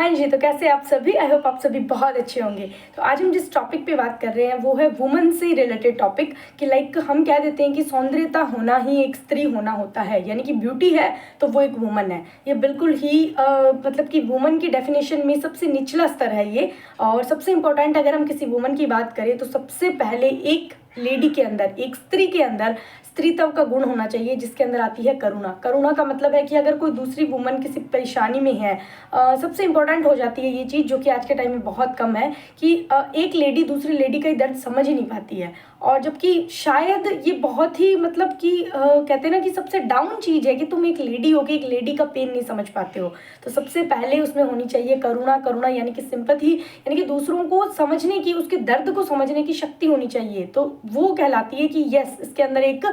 हाँ जी, तो कैसे आप सभी? आई होप आप सभी बहुत अच्छे होंगे। तो आज हम जिस टॉपिक पे बात कर रहे हैं वो है वुमन से रिलेटेड टॉपिक कि लाइक हम कह देते हैं कि सौंदर्यता होना ही एक स्त्री होना होता है, यानी कि ब्यूटी है तो वो एक वुमन है। ये बिल्कुल ही मतलब कि वुमन की डेफिनेशन में सबसे निचला स्तर है ये। और सबसे इम्पोर्टेंट अगर हम किसी वुमन की बात करें तो सबसे पहले एक लेडी के अंदर, एक स्त्री के अंदर स्त्रीत्व का गुण होना चाहिए जिसके अंदर आती है करुणा। करुणा का मतलब है कि अगर कोई दूसरी वुमन किसी परेशानी में है, सबसे इम्पोर्टेंट हो जाती है ये चीज़ जो कि आज के टाइम में बहुत कम है कि एक लेडी दूसरी लेडी का दर्द समझ ही नहीं पाती है। और जबकि शायद ये बहुत ही मतलब कि कहते हैं ना कि सबसे डाउन चीज़ है कि तुम एक लेडी हो कि एक लेडी का पेन नहीं समझ पाते हो। तो सबसे पहले उसमें होनी चाहिए करुणा। करुणा यानी कि सिंपैथी, यानी कि दूसरों को समझने की, उसके दर्द को समझने की शक्ति होनी चाहिए। तो वो कहलाती है कि यस, इसके अंदर एक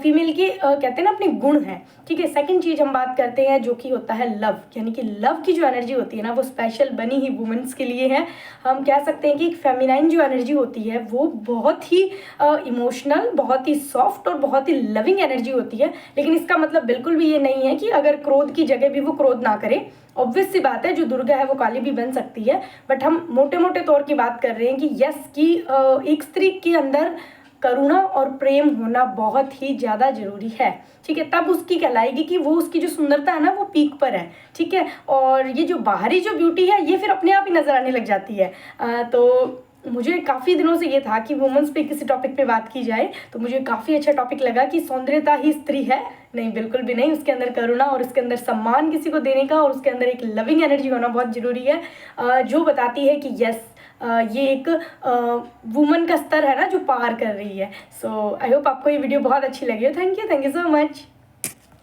फीमेल के कहते हैं ना अपने गुण हैं। ठीक है। सेकंड चीज़ हम बात करते हैं जो कि होता है लव, यानी कि लव की जो एनर्जी होती है ना वो स्पेशल बनी ही वुमेन्स के लिए है। हम कह सकते हैं कि एक फेमिनाइन जो एनर्जी होती है वो बहुत ही इमोशनल, बहुत ही सॉफ्ट और बहुत ही लविंग एनर्जी होती है। लेकिन इसका मतलब बिल्कुल भी ये नहीं है कि अगर क्रोध की जगह भी वो क्रोध ना करे। ऑब्वियस सी बात है, जो दुर्गा है वो काली भी बन सकती है। बट हम मोटे मोटे तौर की बात कर रहे हैं कि यस कि एक स्त्री के अंदर करुणा और प्रेम होना बहुत ही ज़्यादा ज़रूरी है। ठीक है। तब उसकी कहलाएगी कि वो, उसकी जो सुंदरता है ना वो पीक पर है। ठीक है। और ये जो बाहरी जो ब्यूटी है ये फिर अपने आप ही नज़र आने लग जाती है। तो मुझे काफ़ी दिनों से ये था कि वुमेंस पे किसी टॉपिक पे बात की जाए, तो मुझे काफ़ी अच्छा टॉपिक लगा कि सौंदर्यता ही स्त्री है। नहीं, बिल्कुल भी नहीं। उसके अंदर करुणा और उसके अंदर सम्मान किसी को देने का और उसके अंदर एक लविंग एनर्जी होना बहुत ज़रूरी है, जो बताती है कि यस ये एक वुमन का स्तर है ना जो पार कर रही है। सो आई होप आपको ये वीडियो बहुत अच्छी लगी हो। Thank you so much.